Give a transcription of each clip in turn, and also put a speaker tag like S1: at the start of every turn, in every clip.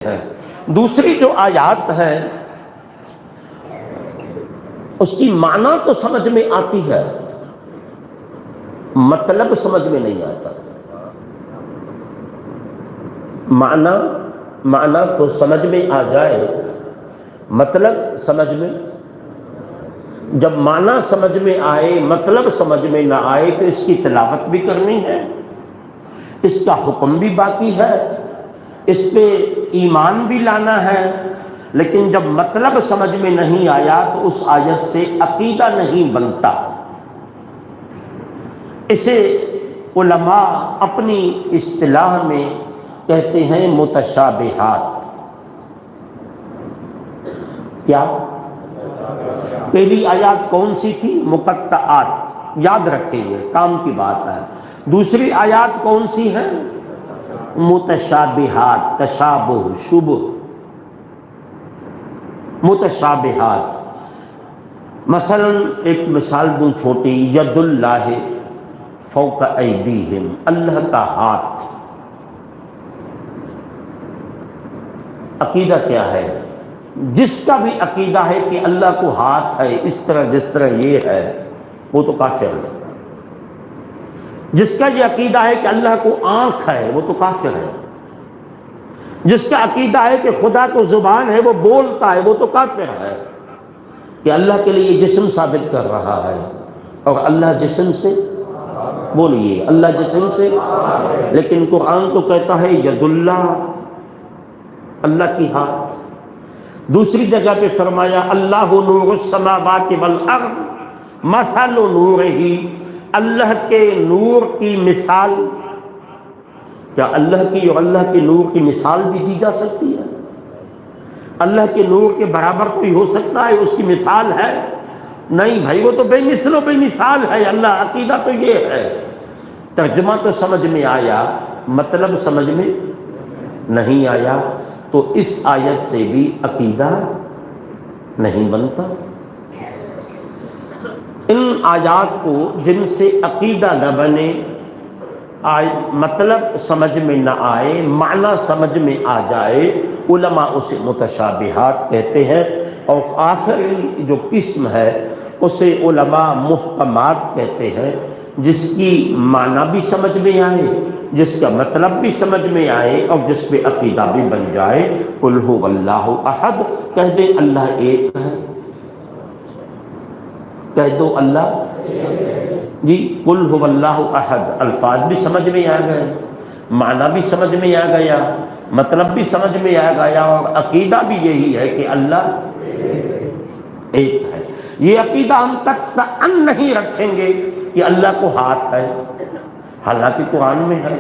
S1: ہے۔ دوسری جو آیات ہے اس کی معنی تو سمجھ میں آتی ہے، مطلب سمجھ میں نہیں آتا۔ معنی تو سمجھ میں آ جائے، مطلب سمجھ میں، جب معنی سمجھ میں آئے مطلب سمجھ میں نہ آئے تو اس کی تلاوت بھی کرنی ہے، اس کا حکم بھی باقی ہے، اس پہ ایمان بھی لانا ہے، لیکن جب مطلب سمجھ میں نہیں آیا تو اس آیت سے عقیدہ نہیں بنتا۔ اسے علماء اپنی اصطلاح میں کہتے ہیں متشابہات۔ کیا؟ پہلی آیات کون سی تھی؟ مقطعات، یاد رکھیں گے، کام کی بات ہے۔ دوسری آیات کون سی ہے؟ متشابہات، تشابہ، شبہ، متشابہات۔ مثلا ایک مثال دوں چھوٹی، ید اللہ فوق ایدیہم، اللہ کا ہاتھ۔ عقیدہ کیا ہے؟ جس کا بھی عقیدہ ہے کہ اللہ کو ہاتھ ہے اس طرح جس طرح یہ ہے، وہ تو کافر ہے۔ جس کا یہ عقیدہ ہے کہ اللہ کو آنکھ ہے وہ تو کافر ہے۔ جس کا عقیدہ ہے کہ خدا کو زبان ہے، وہ بولتا ہے، وہ تو کافر ہے۔ کہ اللہ کے لیے جسم ثابت کر رہا ہے، اور اللہ جسم سے، بولیے اللہ جسم سے، لیکن قرآن تو کہتا ہے ید اللہ، اللہ کی ہاتھ۔ دوسری جگہ پہ فرمایا اللہ نور السماوات والارض مثل نورہ، اللہ کے نور کی مثال۔ کیا اللہ کی اور اللہ کے نور کی مثال بھی دی جا سکتی ہے؟ اللہ کے نور کے برابر کوئی ہو سکتا ہے؟ اس کی مثال ہے؟ نہیں بھائی، وہ تو بے مثل و بے مثال ہے اللہ۔ عقیدہ تو یہ ہے۔ ترجمہ تو سمجھ میں آیا، مطلب سمجھ میں نہیں آیا، تو اس آیت سے بھی عقیدہ نہیں بنتا۔ ان آیات کو جن سے عقیدہ نہ بنے، مطلب سمجھ میں نہ آئے، معنی سمجھ میں آ جائے، علماء اسے متشابہات کہتے ہیں۔ اور آخری جو قسم ہے اسے علماء محکمات کہتے ہیں، جس کی معنی بھی سمجھ میں آئے، جس کا مطلب بھی سمجھ میں آئے، اور جس پہ عقیدہ بھی بن جائے۔ قل ھو اللہ احد، کہہ دے اللہ ایک ہے، کہہ دو اللہ جی، قل ھو اللہ احد، الفاظ بھی سمجھ میں آ گئے، معنی بھی سمجھ میں آ گیا، مطلب بھی سمجھ میں آ گیا، اور عقیدہ بھی یہی ہے کہ اللہ ایک ہے۔ یہ عقیدہ ہم قطعاً نہیں رکھیں گے کہ اللہ کو ہاتھ ہے، حالانکہ قرآن میں ہے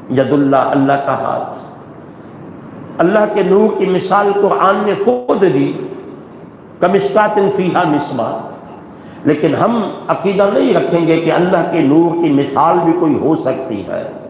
S1: ید اللہ، اللہ کا ہاتھ۔ اللہ کے نور کی مثال قرآن نے خود دی، کمشکات فیہا مصباح، لیکن ہم عقیدہ نہیں رکھیں گے کہ اللہ کے نور کی مثال بھی کوئی ہو سکتی ہے۔